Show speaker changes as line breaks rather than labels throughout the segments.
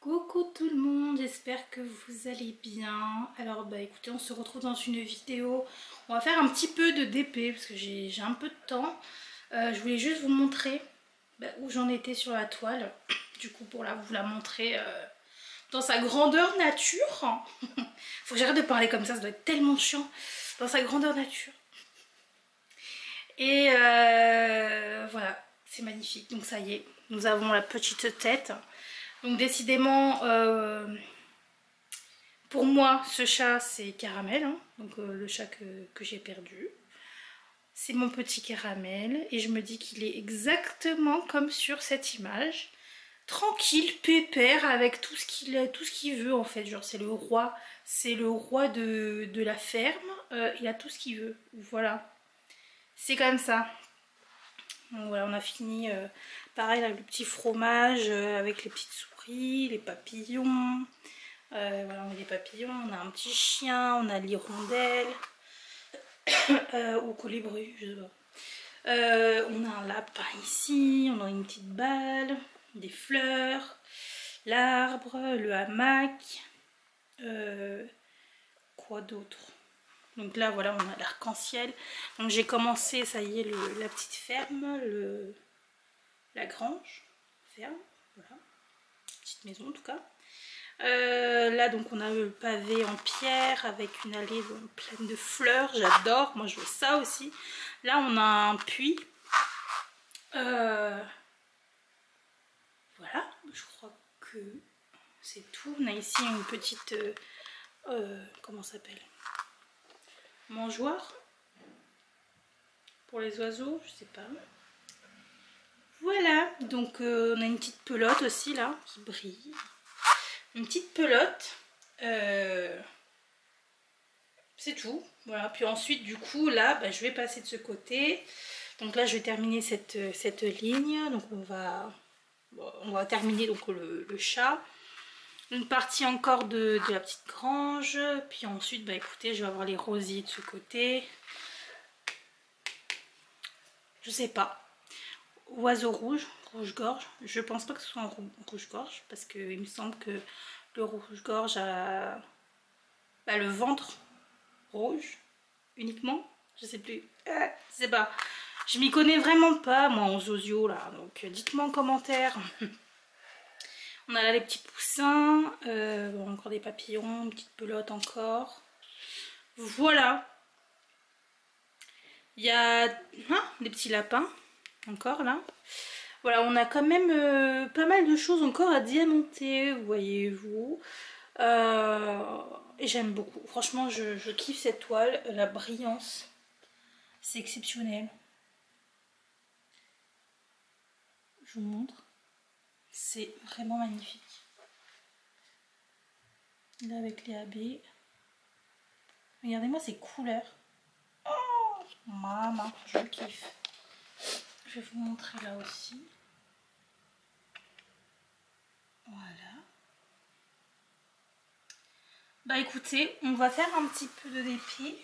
Coucou tout le monde, j'espère que vous allez bien. Alors écoutez, on se retrouve dans une vidéo. On va faire un petit peu de DP parce que j'ai un peu de temps. Je voulais juste vous montrer où j'en étais sur la toile. Du coup pour vous la montrer dans sa grandeur nature. Faut que j'arrête de parler comme ça doit être tellement chiant. Dans sa grandeur nature. Et voilà, c'est magnifique. Donc ça y est, nous avons la petite tête. Donc décidément, pour moi, ce chat c'est Caramel, hein, donc le chat que j'ai perdu. C'est mon petit Caramel et je me dis qu'il est exactement comme sur cette image. Tranquille, pépère, avec tout ce qu'il veut en fait. Genre c'est le roi de la ferme, il a tout ce qu'il veut. Voilà, c'est comme ça. Donc voilà, on a fini pareil avec le petit fromage, avec les petites souris, les papillons. Voilà, on a des papillons, on a un petit chien, on a l'hirondelle, ou colibri, je sais pas. On a un lapin ici, on a une petite balle, des fleurs, l'arbre, le hamac, quoi d'autre? Donc là voilà, on a l'arc-en-ciel. Donc j'ai commencé, ça y est, la petite ferme, la grange, ferme, voilà, petite maison en tout cas. Là donc on a le pavé en pierre avec une allée pleine de fleurs, j'adore, moi je veux ça aussi. Là on a un puits, voilà, je crois que c'est tout. On a ici une petite, comment ça s'appelle, mangeoire pour les oiseaux, je sais pas. Voilà, donc on a une petite pelote aussi là qui brille, une petite pelote. C'est tout, voilà. Puis ensuite du coup là je vais passer de ce côté. Donc là je vais terminer cette ligne. Donc on va terminer donc le chat. Une partie encore de la petite grange. Puis ensuite écoutez, je vais avoir les rosiers de ce côté. Je sais pas. Oiseau rouge, rouge-gorge. Je pense pas que ce soit un rouge-gorge parce qu'il me semble que le rouge-gorge a le ventre rouge uniquement, je sais plus, je sais pas, je m'y connais vraiment pas moi en zozio là, donc dites-moi en commentaire. On a là les petits poussins, encore des papillons, une petite pelote encore, voilà. Il y a des petits lapins encore là, voilà. On a quand même pas mal de choses encore à diamanter, voyez-vous. Et j'aime beaucoup, franchement je kiffe cette toile, la brillance c'est exceptionnel. Je vous montre, c'est vraiment magnifique. Là avec les AB, regardez-moi ces couleurs. Oh maman, je kiffe. Je vais vous montrer là aussi. Voilà. Écoutez, on va faire un petit peu de dépit.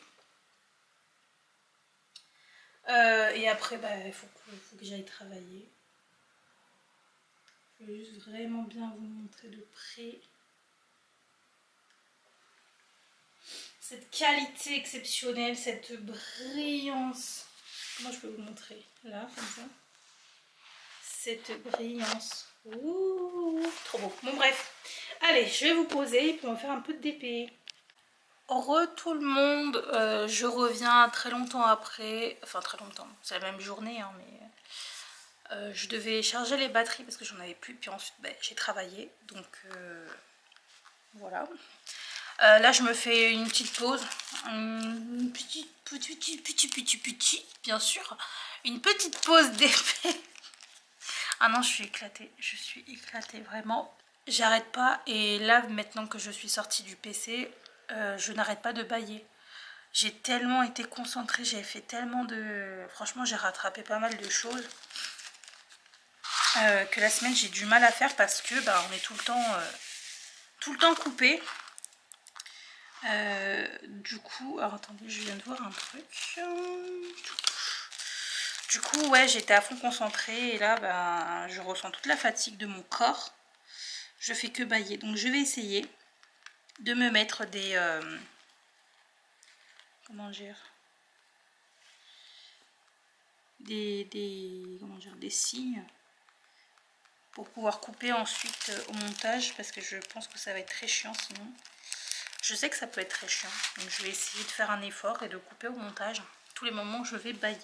Et après il faut que j'aille travailler. Je vais juste vraiment bien vous montrer de près cette qualité exceptionnelle, cette brillance. Comment je peux vous montrer? Là, comme ça. Cette brillance. Ouh, trop beau. Bon bref, allez, je vais vous poser et puis on va faire un peu de DP. Heureux tout le monde, je reviens très longtemps après, enfin très longtemps, c'est la même journée hein, mais je devais charger les batteries parce que j'en avais plus, puis ensuite j'ai travaillé, donc voilà. Là je me fais une petite pause, une petite, bien sûr, une petite pause d'épée. Ah non, je suis éclatée vraiment. J'arrête pas et là maintenant que je suis sortie du PC, je n'arrête pas de bâiller. J'ai tellement été concentrée, j'ai fait tellement de... Franchement j'ai rattrapé pas mal de choses que la semaine j'ai du mal à faire parce que on est tout le temps coupé. Du coup, alors attendez, je viens de voir un truc. Du coup, ouais, j'étais à fond concentrée et là, je ressens toute la fatigue de mon corps. je fais que bailler. Donc je vais essayer de me mettre des... comment dire, des signes pour pouvoir couper ensuite au montage, parce que je pense que ça va être très chiant sinon. Je sais que ça peut être très chiant, donc je vais essayer de faire un effort et de couper au montage tous les moments où je vais bailler.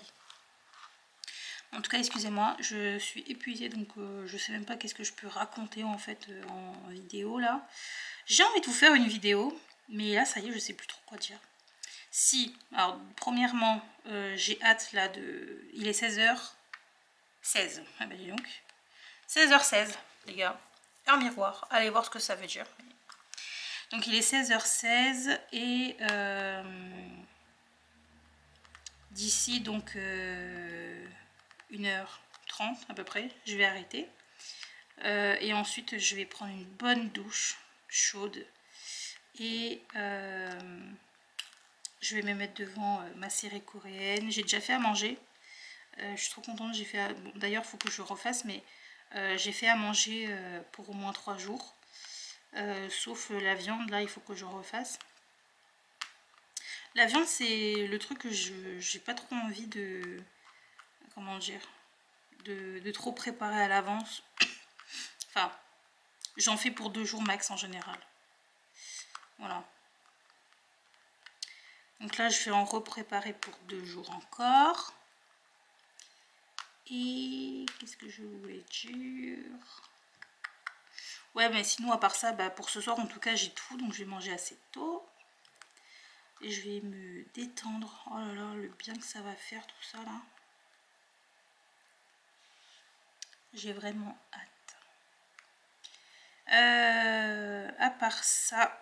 En tout cas, excusez-moi, je suis épuisée, donc je sais même pas qu'est-ce que je peux raconter en fait en vidéo là. J'ai envie de vous faire une vidéo, mais là ça y est, je sais plus trop quoi dire. Si, alors premièrement, j'ai hâte là de... Il est 16h16, ah bah dis donc. 16h16 les gars, un miroir, allez voir ce que ça veut dire. Donc il est 16h16 et d'ici donc 1h30 à peu près, je vais arrêter. Et ensuite je vais prendre une bonne douche chaude et je vais me mettre devant ma série coréenne. J'ai déjà fait à manger. Je suis trop contente. J'ai fait. Bon, d'ailleurs, il faut que je refasse, mais j'ai fait à manger pour au moins 3 jours. Sauf la viande, là, il faut que je refasse. La viande, c'est le truc que j'ai pas trop envie de. Comment dire, de trop préparer à l'avance. Enfin, j'en fais pour 2 jours max en général. Voilà. Donc là, je vais en repréparer pour 2 jours encore. Et qu'est-ce que je voulais dire? Ouais, mais sinon, à part ça, bah, pour ce soir, en tout cas, j'ai tout. Donc, je vais manger assez tôt. Et je vais me détendre. Oh là là, le bien que ça va faire tout ça, là. J'ai vraiment hâte. À part ça...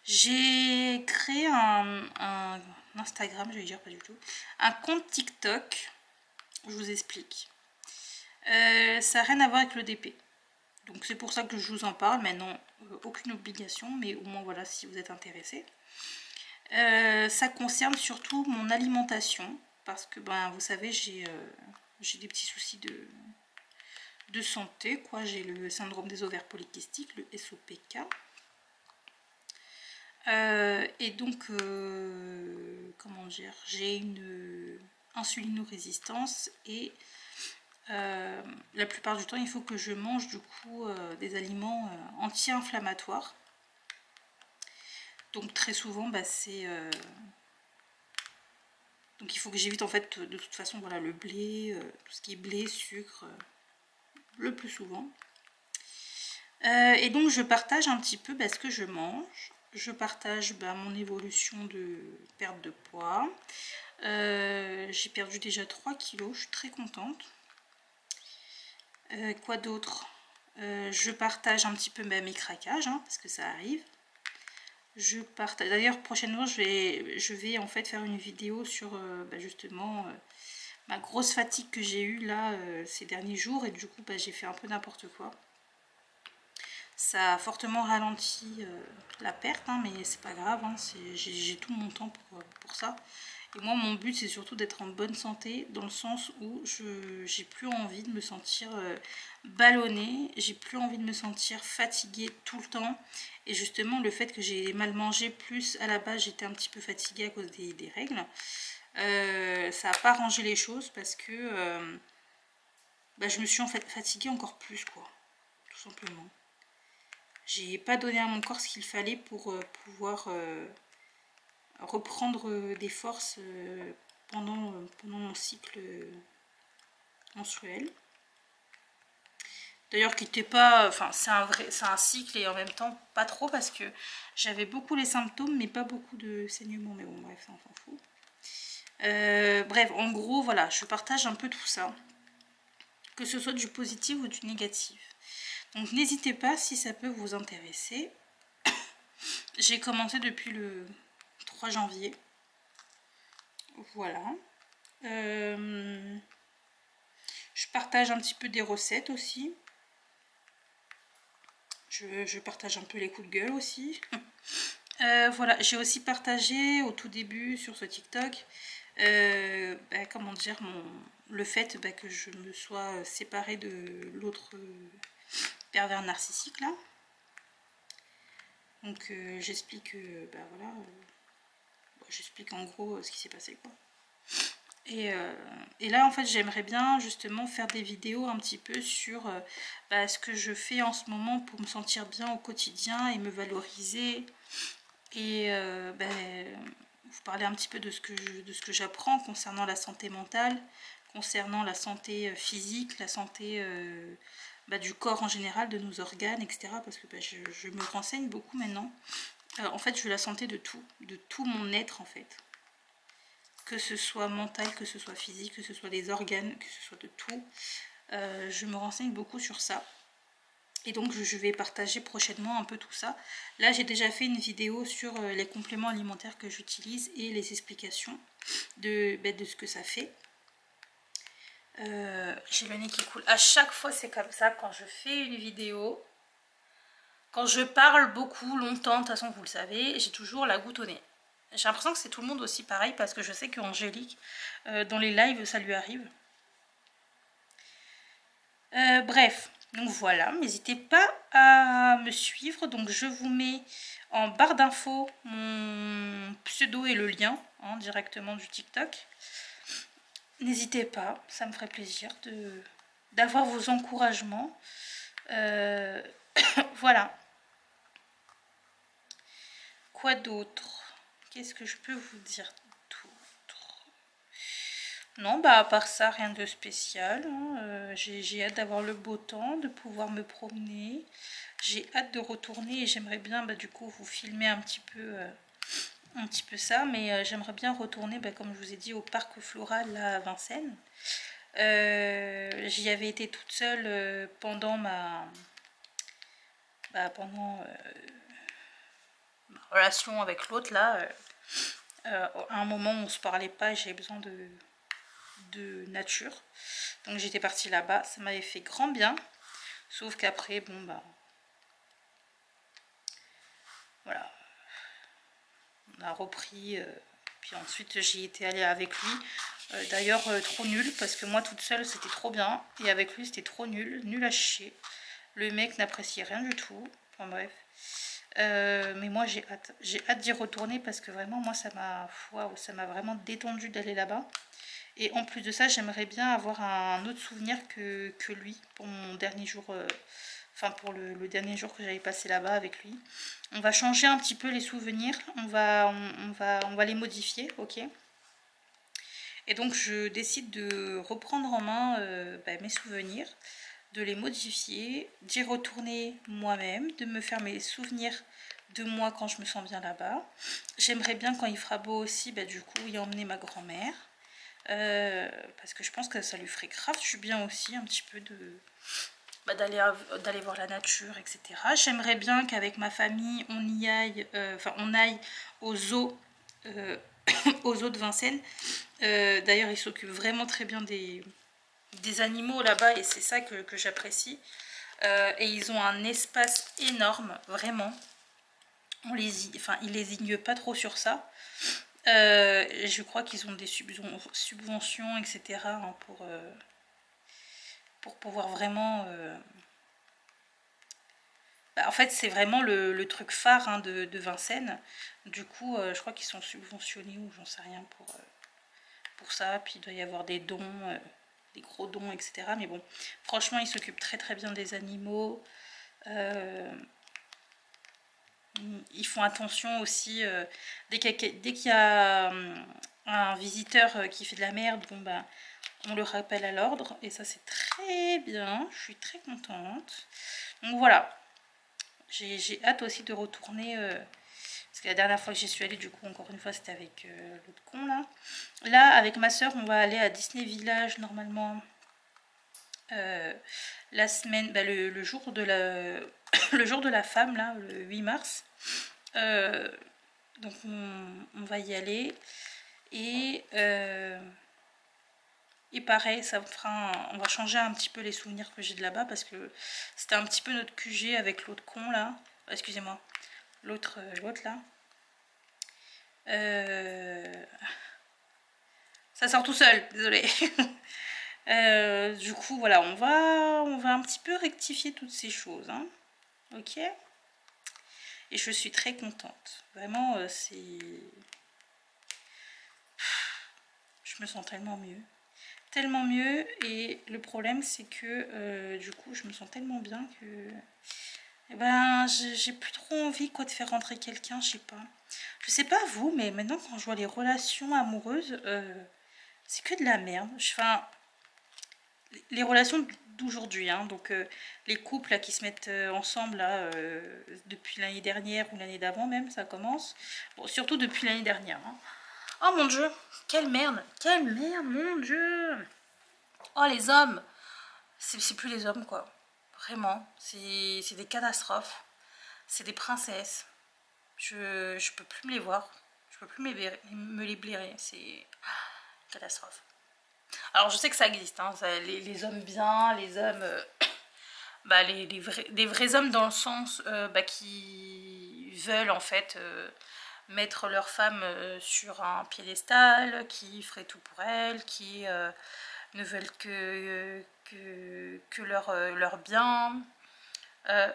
J'ai créé un Instagram, je vais dire pas du tout, un compte TikTok, je vous explique. Ça n'a rien à voir avec le DP. Donc c'est pour ça que je vous en parle, maintenant aucune obligation, mais au moins voilà si vous êtes intéressé. Ça concerne surtout mon alimentation, parce que ben, vous savez j'ai des petits soucis de santé, quoi. J'ai le syndrome des ovaires polykystiques, le SOPK. Et donc, comment dire, j'ai une insulinorésistance et la plupart du temps, il faut que je mange du coup des aliments anti-inflammatoires. Donc très souvent, bah, c'est... donc il faut que j'évite en fait de toute façon voilà, le blé, tout ce qui est blé, sucre, le plus souvent. Et donc je partage un petit peu bah, ce que je mange. Je partage bah, mon évolution de perte de poids. J'ai perdu déjà 3 kilos, je suis très contente. Quoi d'autre? Je partage un petit peu bah, mes craquages, hein, parce que ça arrive. Je partage. D'ailleurs, prochainement, je vais en fait faire une vidéo sur bah, justement ma grosse fatigue que j'ai eue là ces derniers jours. Et du coup, bah, j'ai fait un peu n'importe quoi. Ça a fortement ralenti la perte, hein, mais c'est pas grave, hein, j'ai tout mon temps pour ça. Et moi, mon but, c'est surtout d'être en bonne santé, dans le sens où j'ai plus envie de me sentir ballonnée, j'ai plus envie de me sentir fatiguée tout le temps. Et justement, le fait que j'ai mal mangé, plus à la base, j'étais un petit peu fatiguée à cause des règles, ça n'a pas arrangé les choses parce que bah, je me suis en fait fatiguée encore plus, quoi, tout simplement. J'ai pas donné à mon corps ce qu'il fallait pour pouvoir reprendre des forces pendant mon cycle menstruel. D'ailleurs qui n'était pas... Enfin c'est un cycle et en même temps pas trop parce que j'avais beaucoup les symptômes mais pas beaucoup de saignements. Mais bon bref, on s'en fout. Bref, en gros voilà, je partage un peu tout ça. Que ce soit du positif ou du négatif. Donc n'hésitez pas si ça peut vous intéresser. J'ai commencé depuis le 3 janvier. Voilà. Je partage un petit peu des recettes aussi. Je partage un peu les coups de gueule aussi. Voilà, j'ai aussi partagé au tout début sur ce TikTok bah, comment dire, le fait bah, que je me sois séparée de l'autre pervers narcissique là. Donc j'explique, bah voilà, j'explique en gros ce qui s'est passé quoi. Et là en fait j'aimerais bien justement faire des vidéos un petit peu sur bah, ce que je fais en ce moment pour me sentir bien au quotidien et me valoriser. Et bah, vous parler un petit peu de ce que j'apprends concernant la santé mentale, concernant la santé physique, la santé bah, du corps en général, de nos organes, etc. Parce que bah, je me renseigne beaucoup maintenant. En fait, je veux la santé de tout mon être en fait. Que ce soit mental, que ce soit physique, que ce soit les organes, que ce soit de tout. Je me renseigne beaucoup sur ça. Et donc je vais partager prochainement un peu tout ça. Là j'ai déjà fait une vidéo sur les compléments alimentaires que j'utilise et les explications de ce que ça fait. J'ai le nez qui coule. À chaque fois c'est comme ça quand je fais une vidéo. Quand je parle beaucoup, longtemps, de toute façon vous le savez, j'ai toujours la goutte au nez. J'ai l'impression que c'est tout le monde aussi pareil parce que je sais qu'Angélique, dans les lives, ça lui arrive. Bref, donc voilà, n'hésitez pas à me suivre. Donc je vous mets en barre d'infos mon pseudo et le lien directement du TikTok. N'hésitez pas, ça me ferait plaisir d'avoir vos encouragements. Voilà. Quoi d'autre? Qu'est-ce que je peux vous dire d'autre? Non, bah à part ça, rien de spécial. J'ai hâte d'avoir le beau temps, de pouvoir me promener. J'ai hâte de retourner et j'aimerais bien bah, du coup vous filmer un petit peu ça. Mais j'aimerais bien retourner, bah, comme je vous ai dit, au parc floral là, à Vincennes. J'y avais été toute seule pendant ma relation avec l'autre là. À un moment on se parlait pas et j'avais besoin de nature. Donc j'étais partie là-bas, ça m'avait fait grand bien. Sauf qu'après, bon bah... Voilà. On a repris, puis ensuite j'y étais allée avec lui. D'ailleurs, trop nul, parce que moi toute seule c'était trop bien. Et avec lui c'était trop nul, nul à chier. Le mec n'appréciait rien du tout. Enfin bref. Mais moi j'ai hâte d'y retourner parce que vraiment moi ça m'a vraiment détendu d'aller là-bas. Et en plus de ça, j'aimerais bien avoir un autre souvenir que lui pour mon dernier jour, enfin pour le dernier jour que j'avais passé là-bas avec lui. On va changer un petit peu les souvenirs, on va les modifier, ok. Et donc je décide de reprendre en main mes souvenirs, de les modifier, d'y retourner moi-même, de me faire mes souvenirs de moi quand je me sens bien là-bas. J'aimerais bien quand il fera beau aussi, du coup y emmener ma grand-mère. Parce que je pense que ça lui ferait grave du bien aussi un petit peu d'aller voir la nature, etc. J'aimerais bien qu'avec ma famille on y aille, on aille aux zoos, aux zoos de Vincennes. D'ailleurs ils s'occupent vraiment très bien des animaux là-bas et c'est ça que j'apprécie. Et ils ont un espace énorme, vraiment. Ils les ignorent pas trop sur ça. Je crois qu'ils ont des subventions, etc. Pour pouvoir vraiment... en fait, c'est vraiment le truc phare de Vincennes. Du coup, je crois qu'ils sont subventionnés ou j'en sais rien pour ça. Puis il doit y avoir des dons, des gros dons, etc. Mais bon, franchement, ils s'occupent très très bien des animaux. Ils font attention aussi, dès qu'il y a un visiteur qui fait de la merde, bon on le rappelle à l'ordre et ça c'est très bien, je suis très contente. Donc voilà, j'ai hâte aussi de retourner, parce que la dernière fois que j'y suis allée, du coup encore une fois c'était avec l'autre con là. Là avec ma soeur on va aller à Disney Village normalement la semaine, le jour de la le jour de la femme là, le 8 mars. Donc on va y aller et pareil ça fera on va changer un petit peu les souvenirs que j'ai de là-bas parce que c'était un petit peu notre QG avec l'autre con là, excusez-moi, l'autre là. Ça sort tout seul, désolé. Du coup, voilà, on va un petit peu rectifier toutes ces choses, hein. Ok. Et je suis très contente. Vraiment, c'est... Je me sens tellement mieux. Tellement mieux. Et le problème, c'est que, du coup, je me sens tellement bien que... Eh ben, j'ai plus trop envie, quoi, de faire rentrer quelqu'un, je sais pas. Je sais pas vous, mais maintenant, quand je vois les relations amoureuses, c'est que de la merde. Enfin, les relations d'aujourd'hui, hein, donc les couples là, qui se mettent ensemble là, depuis l'année dernière ou l'année d'avant même, ça commence. Bon, surtout depuis l'année dernière. Hein. Oh mon dieu, quelle merde, mon dieu. Oh les hommes, c'est plus les hommes quoi, vraiment, c'est des catastrophes, c'est des princesses. Je peux plus me les voir, je peux plus me les blairer, c'est une catastrophe. Alors je sais que ça existe, hein, les hommes bien, les hommes... bah, des vrais hommes dans le sens bah, qui veulent en fait mettre leur femme sur un piédestal, qui feraient tout pour elle, qui ne veulent que leur bien, euh,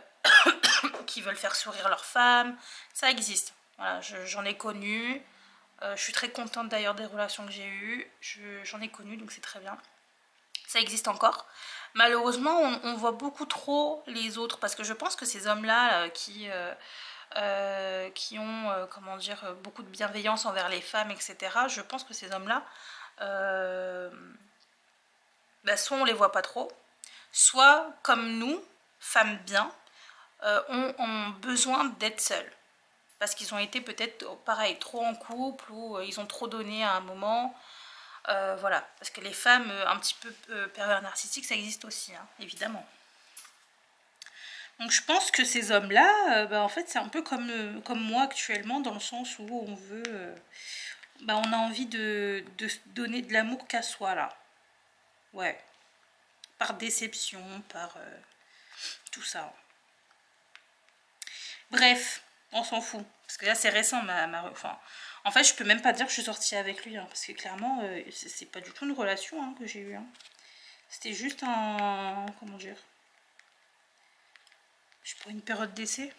qui veulent faire sourire leur femme. Ça existe. Voilà, j'en ai connu. Je suis très contente d'ailleurs des relations que j'ai eues. J'en ai connu, donc c'est très bien. Ça existe encore. Malheureusement, on voit beaucoup trop les autres parce que je pense que ces hommes-là qui ont, comment dire, beaucoup de bienveillance envers les femmes, etc. Je pense que ces hommes-là, bah, soit on les voit pas trop, soit comme nous, femmes bien, ont besoin d'être seuls. Parce qu'ils ont été peut-être, pareil, trop en couple ou ils ont trop donné à un moment. Voilà, parce que les femmes un petit peu pervers narcissiques, ça existe aussi, hein, évidemment. Donc je pense que ces hommes-là, bah, en fait, c'est un peu comme moi actuellement, dans le sens où on veut... bah, on a envie de se donner de l'amour qu'à soi, là. Ouais. Par déception, par tout ça. Bref, on s'en fout. Parce que là, c'est récent, enfin, en fait, je peux même pas dire que je suis sortie avec lui, hein, parce que clairement, c'est pas du tout une relation hein, que j'ai eue. Hein. C'était juste un... Comment dire? Je pour une période d'essai.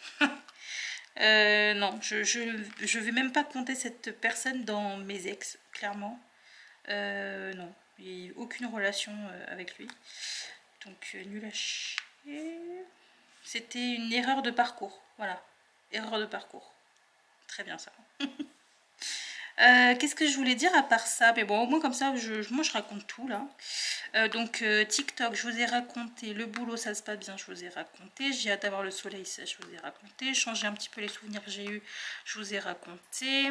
Non, je vais même pas compter cette personne dans mes ex, clairement. Non, il n'y a eu aucune relation avec lui. Donc, nul à chier. C'était une erreur de parcours. Voilà, erreur de parcours. Très bien ça. Qu'est-ce que je voulais dire à part ça? Mais bon, au moins comme ça, moi je raconte tout là. Donc TikTok, je vous ai raconté. Le boulot, ça se passe bien, je vous ai raconté. J'ai hâte d'avoir le soleil, ça, je vous ai raconté. Changer un petit peu les souvenirs que j'ai eu, je vous ai raconté.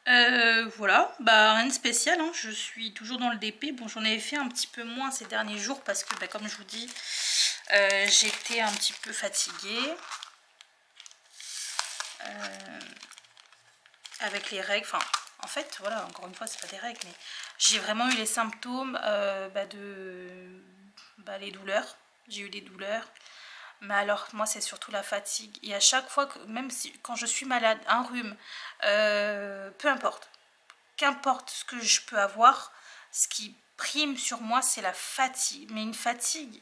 Voilà, bah rien de spécial, hein. Je suis toujours dans le DP. Bon, j'en avais fait un petit peu moins ces derniers jours parce que, bah, comme je vous dis, j'étais un petit peu fatiguée. Avec les règles, enfin, en fait, voilà, encore une fois, c'est pas des règles, mais j'ai vraiment eu les symptômes les douleurs. J'ai eu des douleurs. Mais alors, moi, c'est surtout la fatigue. Et à chaque fois, que, même si quand je suis malade, un rhume, peu importe, qu'importe ce que je peux avoir, ce qui prime sur moi, c'est la fatigue. Mais une fatigue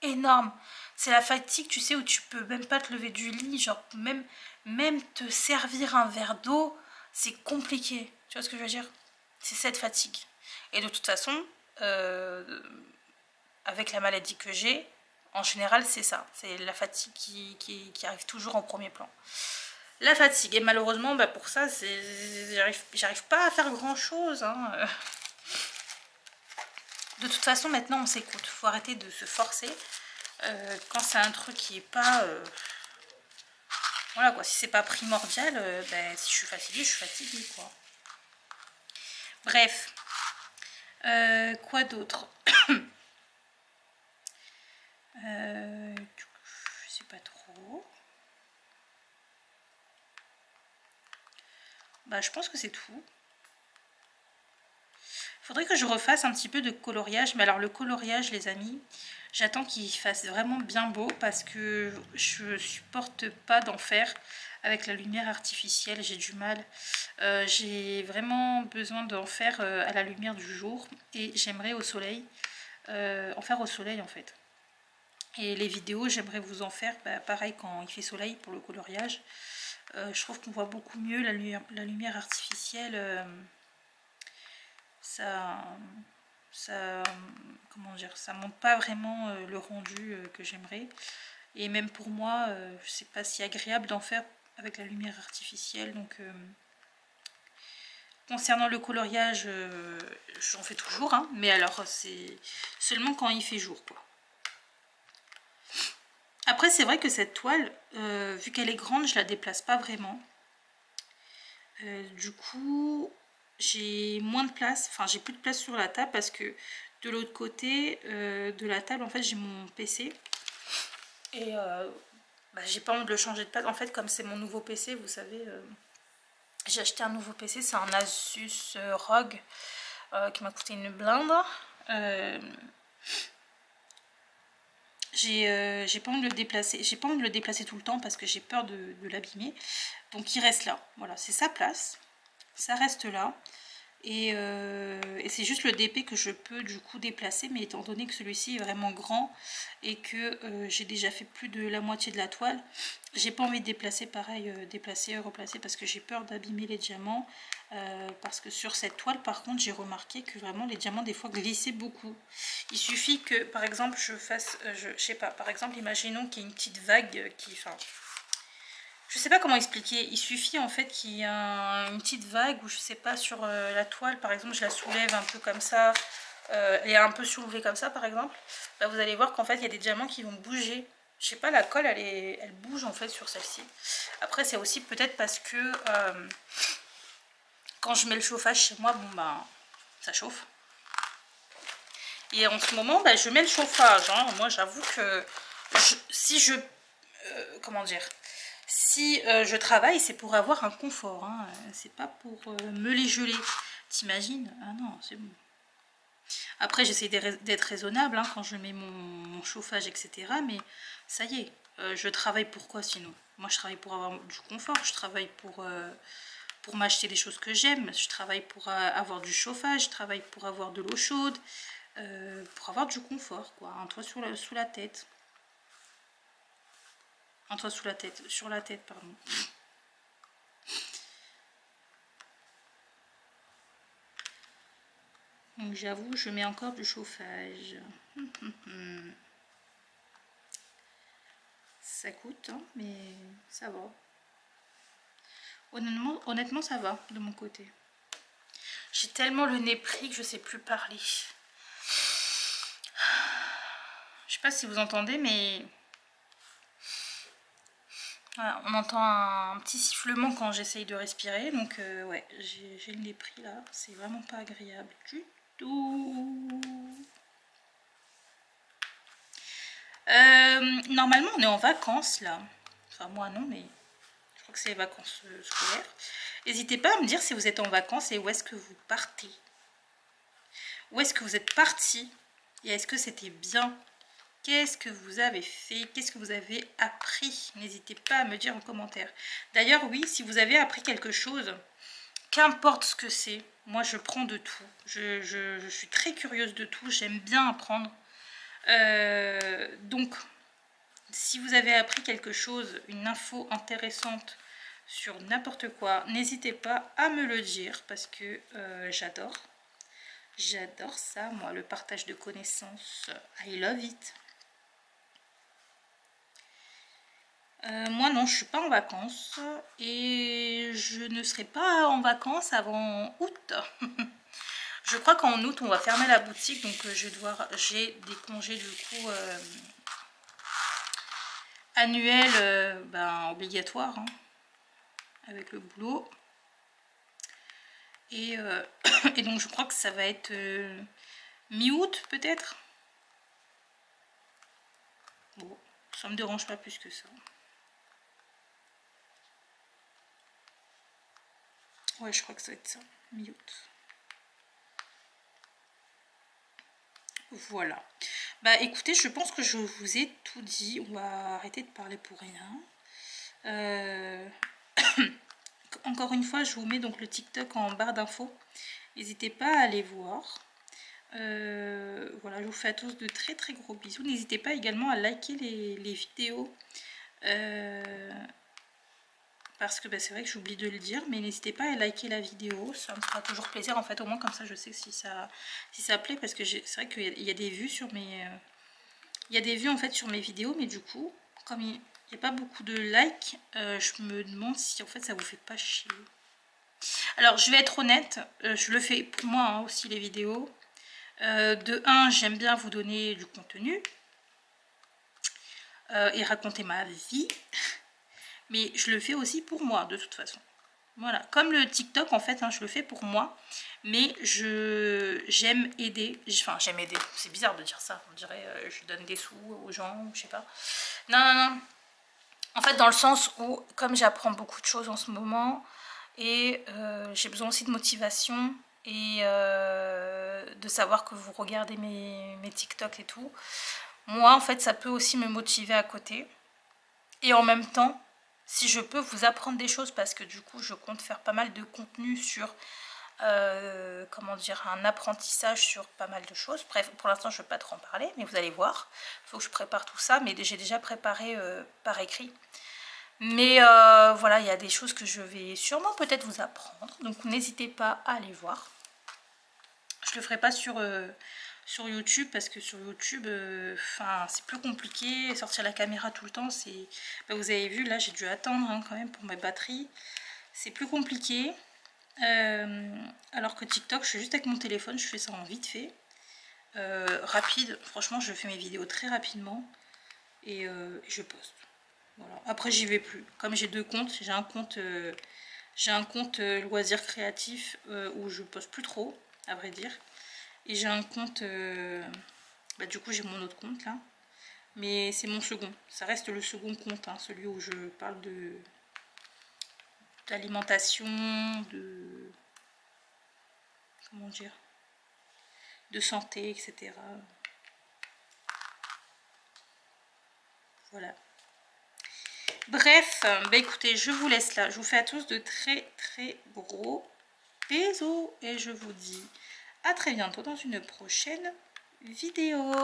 énorme. C'est la fatigue, tu sais, où tu peux même pas te lever du lit, genre même te servir un verre d'eau, c'est compliqué. Tu vois ce que je veux dire? C'est cette fatigue. Et de toute façon, avec la maladie que j'ai, en général, c'est ça. C'est la fatigue qui arrive toujours en premier plan. La fatigue. Et malheureusement, bah, pour ça, j'arrive pas à faire grand-chose. Hein. De toute façon, maintenant, on s'écoute. Faut arrêter de se forcer. Quand c'est un truc qui est pas... voilà quoi, si c'est pas primordial, ben, si je suis fatiguée, je suis fatiguée quoi. Bref. Quoi d'autre? Je sais pas trop. Bah je pense que c'est tout. Faudrait que je refasse un petit peu de coloriage. Mais alors le coloriage les amis, J'attends qu'il fasse vraiment bien beau parce que je supporte pas d'en faire avec la lumière artificielle, j'ai du mal. J'ai vraiment besoin d'en faire à la lumière du jour et j'aimerais au soleil, en faire au soleil en fait. Et les vidéos, j'aimerais vous en faire pareil quand il fait soleil pour le coloriage. Je trouve qu'on voit beaucoup mieux la lumière artificielle. Ça, comment dire, ça montre pas vraiment le rendu que j'aimerais. Et même pour moi, c'est pas si agréable d'en faire avec la lumière artificielle. Donc, concernant le coloriage, j'en fais toujours, hein, mais alors c'est seulement quand il fait jour, quoi. Après, c'est vrai que cette toile, vu qu'elle est grande, je la déplace pas vraiment. Du coup, j'ai moins de place, enfin j'ai plus de place sur la table parce que de l'autre côté de la table, en fait, j'ai mon PC. Et j'ai pas envie de le changer de place. En fait, comme c'est mon nouveau PC, vous savez, j'ai acheté un nouveau PC, c'est un Asus ROG qui m'a coûté une blinde. J'ai pas envie de le déplacer. J'ai pas envie de le déplacer tout le temps parce que j'ai peur de l'abîmer. Donc il reste là. Voilà, c'est sa place. Ça reste là. Et c'est juste le DP que je peux du coup déplacer. Mais étant donné que celui-ci est vraiment grand et que j'ai déjà fait plus de la moitié de la toile, j'ai pas envie de déplacer pareil, déplacer, replacer parce que j'ai peur d'abîmer les diamants. Parce que sur cette toile par contre j'ai remarqué que vraiment les diamants des fois glissaient beaucoup. Il suffit que par exemple je fasse, je sais pas, par exemple imaginons qu'il y ait une petite vague qui, enfin, je sais pas comment expliquer, il suffit en fait qu'il y ait une petite vague ou je sais pas sur la toile par exemple, je la soulève un peu comme ça, elle est un peu soulevée comme ça par exemple, bah, vous allez voir qu'en fait il y a des diamants qui vont bouger. Je sais pas, la colle elle bouge en fait sur celle-ci. Après c'est aussi peut-être parce que quand je mets le chauffage chez moi, bon bah ça chauffe. Et en ce moment, bah, je mets le chauffage. Hein. Moi j'avoue que si je... comment dire, si je travaille, c'est pour avoir un confort. Hein. C'est pas pour me les geler. T'imagines? Ah non, c'est bon. Après, j'essaie d'être raisonnable hein, quand je mets mon chauffage, etc. Mais ça y est, je travaille pour quoi sinon? Moi, je travaille pour avoir du confort. Je travaille pour m'acheter des choses que j'aime. Je travaille pour avoir du chauffage. Je travaille pour avoir de l'eau chaude. Pour avoir du confort, quoi. Un toit sous la tête. Un toit sous la tête. Sur la tête, pardon. Donc j'avoue, je mets encore du chauffage. Ça coûte, hein, mais ça va. Honnêtement, ça va de mon côté. J'ai tellement le nez pris que je sais plus parler. Je sais pas si vous entendez, mais voilà, on entend un petit sifflement quand j'essaye de respirer. Donc ouais, j'ai le nez pris là. C'est vraiment pas agréable du tout. Normalement, on est en vacances là. Enfin, moi non, mais je crois que c'est les vacances scolaires. N'hésitez pas à me dire si vous êtes en vacances et où est-ce que vous partez. Où est-ce que vous êtes parti et est-ce que c'était bien? Qu'est-ce que vous avez fait? Qu'est-ce que vous avez appris? N'hésitez pas à me dire en commentaire. D'ailleurs, oui, si vous avez appris quelque chose, qu'importe ce que c'est, moi je prends de tout. Je suis très curieuse de tout, j'aime bien apprendre. Donc, si vous avez appris quelque chose, une info intéressante sur n'importe quoi, n'hésitez pas à me le dire parce que j'adore. J'adore ça, moi, le partage de connaissances. I love it. Moi non, je suis pas en vacances et je ne serai pas en vacances avant août. Je crois qu'en août on va fermer la boutique, donc j'ai des congés du coup annuels obligatoires hein, avec le boulot. Et donc je crois que ça va être mi-août peut-être. Bon, ça me dérange pas plus que ça. Ouais, je crois que ça va être ça, mi-août. Voilà. Bah écoutez, je pense que je vous ai tout dit. On va arrêter de parler pour rien. Encore une fois, je vous mets donc le TikTok en barre d'infos. N'hésitez pas à aller voir. Voilà, je vous fais à tous de très très gros bisous. N'hésitez pas également à liker les vidéos. Parce que bah, c'est vrai que j'oublie de le dire, mais n'hésitez pas à liker la vidéo, ça me fera toujours plaisir en fait, au moins comme ça je sais si ça plaît, parce que c'est vrai qu'il y a des vues sur mes il y a des vues en fait sur mes vidéos, mais du coup comme il n'y a pas beaucoup de likes, je me demande si en fait ça vous fait pas chier. Alors je vais être honnête, je le fais pour moi hein, aussi les vidéos. De 1, j'aime bien vous donner du contenu et raconter ma vie. Mais je le fais aussi pour moi, de toute façon. Voilà, comme le TikTok, en fait, hein, je le fais pour moi. Mais j'aime aider. Enfin, j'aime aider. C'est bizarre de dire ça. On dirait je donne des sous aux gens, je sais pas. Non, non, non. En fait, dans le sens où, comme j'apprends beaucoup de choses en ce moment, et j'ai besoin aussi de motivation, et de savoir que vous regardez mes TikTok et tout. Moi, en fait, ça peut aussi me motiver à côté. Et en même temps, si je peux vous apprendre des choses, parce que du coup je compte faire pas mal de contenu sur comment dire, un apprentissage sur pas mal de choses. Bref, pour l'instant je ne vais pas trop en parler, mais vous allez voir, il faut que je prépare tout ça, mais j'ai déjà préparé par écrit. Mais voilà, il y a des choses que je vais sûrement peut-être vous apprendre, donc n'hésitez pas à aller voir. Je le ferai pas sur YouTube, parce que sur YouTube c'est plus compliqué, sortir la caméra tout le temps, c'est vous avez vu là j'ai dû attendre hein, quand même pour ma batterie, c'est plus compliqué, alors que TikTok je suis juste avec mon téléphone, je fais ça en vite fait, rapide, franchement je fais mes vidéos très rapidement et je poste. Voilà. Après j'y vais plus, comme j'ai deux comptes, j'ai un compte loisirs créatifs où je poste plus trop à vrai dire. Et j'ai un compte, du coup j'ai mon autre compte là, mais c'est mon second, ça reste le second compte, hein, celui où je parle d'alimentation, comment dire, de santé, etc. Voilà. Bref, écoutez, je vous laisse là, je vous fais à tous de très très gros bisous et je vous dis à très bientôt dans une prochaine vidéo.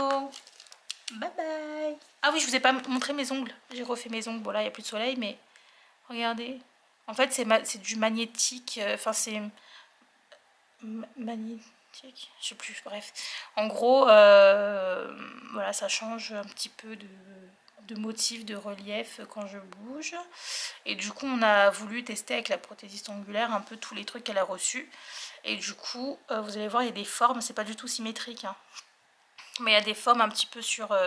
Bye bye. Ah oui, je vous ai pas montré mes ongles. J'ai refait mes ongles. Bon là, il n'y a plus de soleil, mais regardez. En fait, c'est du magnétique. Enfin, c'est magnétique. Je sais plus, bref. En gros, voilà, ça change un petit peu de motif, de relief quand je bouge. Et du coup, on a voulu tester avec la prothésiste ongulaire un peu tous les trucs qu'elle a reçus. Et du coup, vous allez voir, il y a des formes. C'est pas du tout symétrique, hein. Mais il y a des formes un petit peu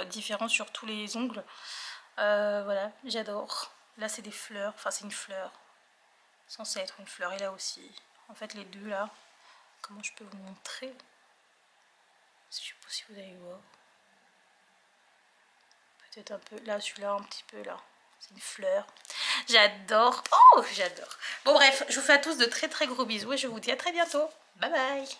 différentes sur tous les ongles. Voilà, j'adore. Là, c'est des fleurs. Enfin, c'est une fleur. Censé être une fleur. Et là aussi. En fait, les deux, là. Comment je peux vous montrer? Je sais pas si vous allez voir. Peut-être un peu. Là, celui-là, un petit peu, là. C'est une fleur. J'adore. Oh, j'adore. Bon, bref, je vous fais à tous de très, très gros bisous. Et je vous dis à très bientôt. Bye bye.